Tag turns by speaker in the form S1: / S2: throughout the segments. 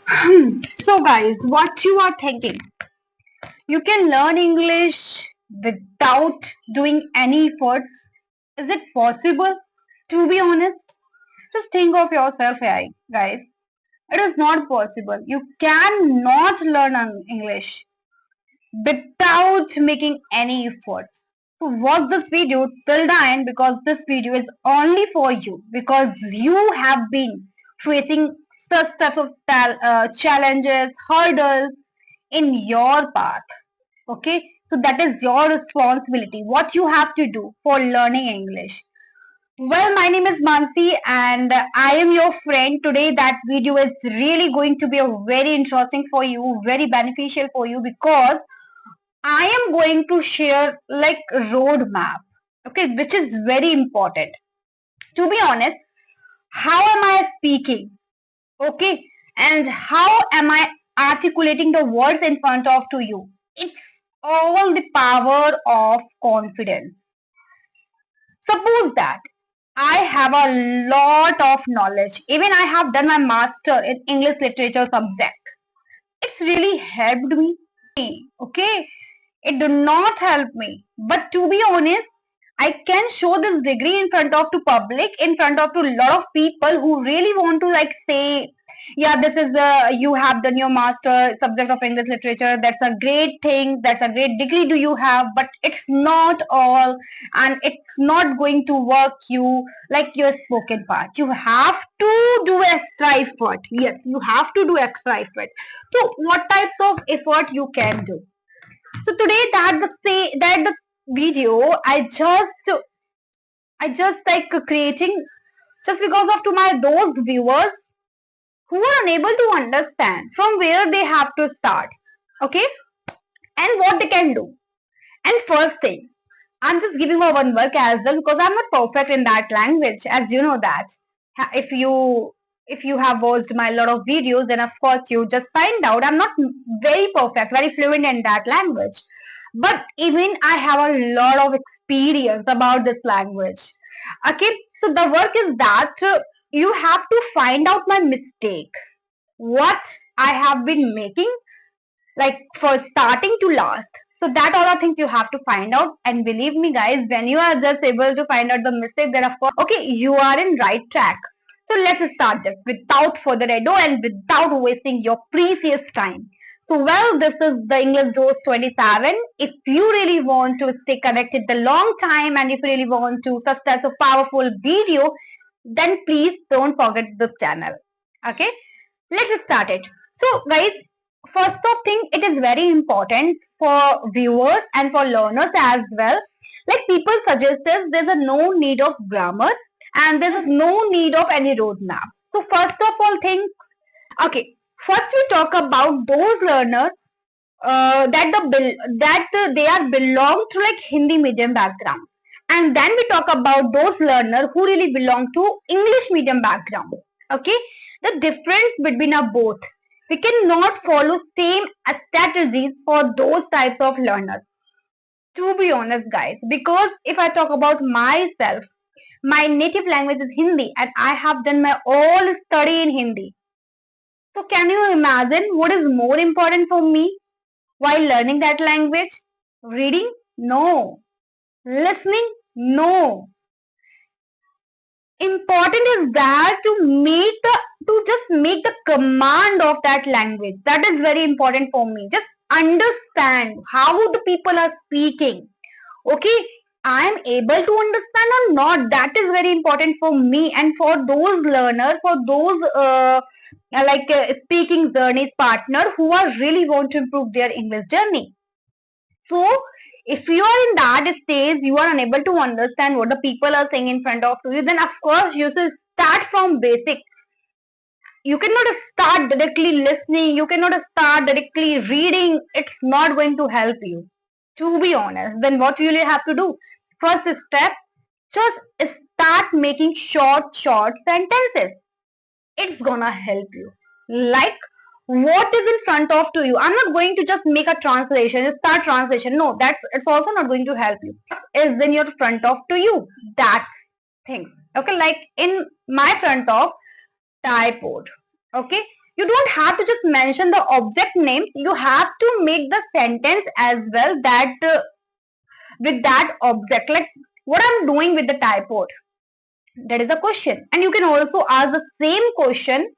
S1: So guys, what you are thinking? You can learn English without doing any efforts. Is it possible? To be honest, just think of yourself, guys. It is not possible. You cannot learn English without making any efforts. So watch this video till the end because this video is only for you because you have been facing such types of challenges, hurdles in your path. Okay, so that is your responsibility. What you have to do for learning English. Well, my name is Mansi and I am your friend. Today that video is really going to be a very interesting for you, very beneficial for you because I am going to share like roadmap, okay, which is very important. To be honest, how am I speaking, okay, and how am I articulating the words in front of to you? It's all the power of confidence. Suppose that I have a lot of knowledge. Even I have done my master in English literature subject. It's really helped me, okay? It do not help me. But to be honest, I can show this degree in front of to public, in front of to a lot of people who really want to like say, yeah, this is you have done your master subject of English literature. That's a great thing. That's a great degree do you have, but it's not all, and it's not going to work you like your spoken part. You have to do extra effort. Yes, you have to do extra effort. So, what types of effort you can do? So today that the video I just like creating just because of to my those viewers who are unable to understand from where they have to start. Okay, and what they can do. And first thing, I'm just giving a one work as well because I'm not perfect in that language, as you know that. If you have watched my lot of videos, then of course you just find out I'm not very perfect, very fluent in that language. But even I have a lot of experience about this language. Okay, so the work is that you have to find out my mistake, what I have been making like for starting to last. So that all are things you have to find out. And believe me, guys, when you are just able to find out the mistake, then of course, okay, you are in right track. So let's start this without further ado and without wasting your precious time. So well, this is the English Dose 27. If you really want to stay connected the long time and if you really want to such types of powerful video, then please don't forget this channel. Okay, let's start it. So guys, first of thing, it is very important for viewers and for learners as well. Like people suggested, there's a no need of grammar and there's no need of any roadmap. So first of all thing, okay, first we talk about those learners that they are belong to like Hindi medium background. And then we talk about those learners who really belong to English medium background. Okay, the difference between a both. We cannot follow same strategies for those types of learners. To be honest, guys, because if I talk about myself, my native language is Hindi, and I have done my all study in Hindi. So can you imagine what is more important for me while learning that language? Reading? No. Listening? No. Important is that to just make the command of that language. That is very important for me. Just understand how the people are speaking. Okay, I am able to understand or not. That is very important for me and for those learners, for those speaking journeys partner who are really want to improve their English journey. So, if you are in that stage, you are unable to understand what the people are saying in front of you, then of course you should start from basic. You cannot start directly listening, you cannot start directly reading. It's not going to help you. To be honest, then what you really have to do? First step, just start making short sentences. It's gonna help you. Like what is in front of to you. I'm not going to just make a translation, start translation. No, that's it's also not going to help you. Is in your front of to you. That thing. Okay, like in my front of tripod. Okay. You don't have to just mention the object name. You have to make the sentence as well that with that object. Like what I'm doing with the typeword. That is a question. And you can also ask the same question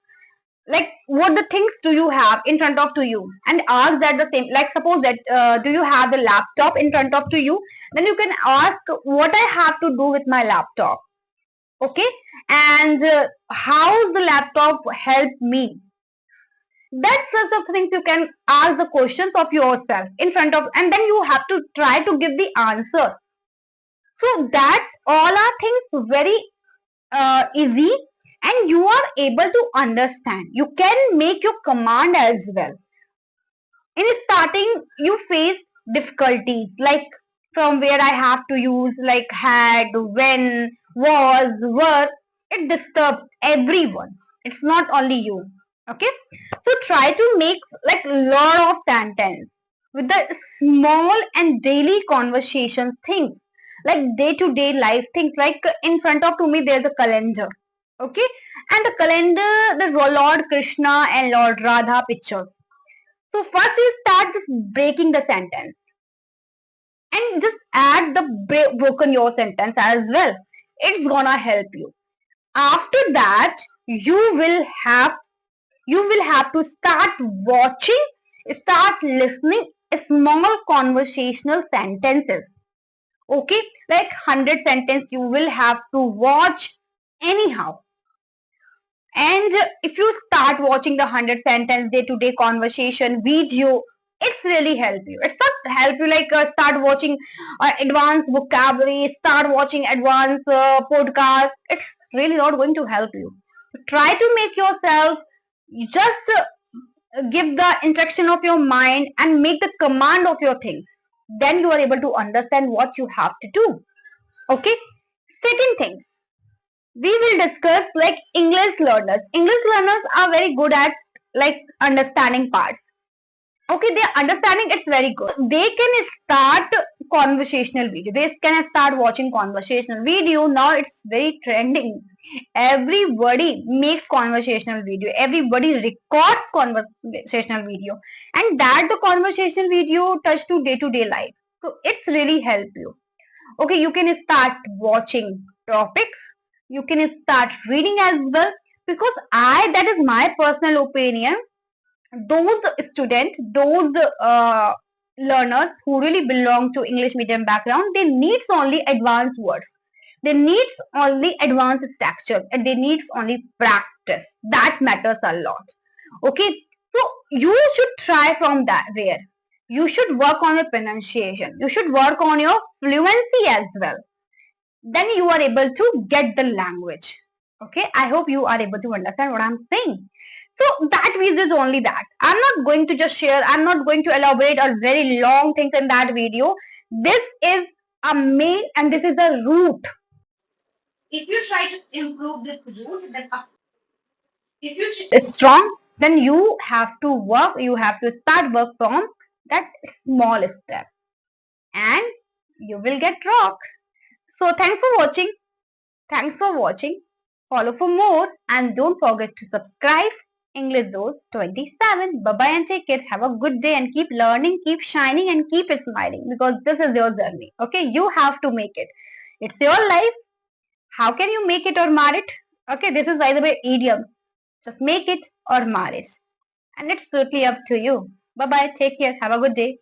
S1: like what the things do you have in front of to you and ask that the same like suppose that do you have the laptop in front of to you, then you can ask what I have to do with my laptop. Okay, and how's the laptop help me. That sorts of things you can ask the questions of yourself in front of, and then you have to try to give the answer. So that all are things very easy, and you are able to understand. You can make your command as well. In starting you face difficulties like from where I have to use like had, when, was, were. It disturbs everyone, it's not only you. Okay, so try to make like lot of sentence with the small and daily conversation things, like day to day life things. Like in front of to me there's a calendar. Okay, and the calendar, the Lord Krishna and Lord Radha picture. So first you start just breaking the sentence and just add the broken your sentence as well. It's gonna help you. After that, you will have to start watching, start listening small conversational sentences. Okay, like 100 sentence you will have to watch anyhow. And if you start watching the 100 sentence day-to-day conversation video, it's really help you. It's not help you like start watching advanced vocabulary, start watching advanced podcast. It's really not going to help you. Try to make yourself just give the instruction of your mind and make the command of your things. Then you are able to understand what you have to do. Okay. Second thing, we will discuss like English learners. English learners are very good at like understanding parts. Okay, their understanding it's very good. They can start conversational video. They can start watching conversational video. Now it's very trending. Everybody makes conversational video. Everybody records conversational video, and that the conversational video touch to day life. So it's really help you. Okay, you can start watching topics, you can start reading as well, because that is my personal opinion, those students, those learners who really belong to English medium background, they needs only advanced words, they needs only advanced structure, and they needs only practice. That matters a lot. Okay, so you should try from that where you should work on your pronunciation, you should work on your fluency as well. Then you are able to get the language. Okay, I hope you are able to understand what I'm saying. So that video is only that. I'm not going to just share, I'm not going to elaborate a very long things in that video. This is a main and this is the root. If you try to improve this root, then if you strong, then you have to work, you have to start work from that small step, and you will get rock. So thanks for watching. Thanks for watching. Follow for more and don't forget to subscribe. English Dose 27. Bye bye and take care. Have a good day and keep learning, keep shining and keep smiling, because this is your journey. Okay, you have to make it. It's your life. How can you make it or mar it? Okay, this is by the way idiom. Just make it or mar it. And it's totally up to you. Bye bye. Take care. Have a good day.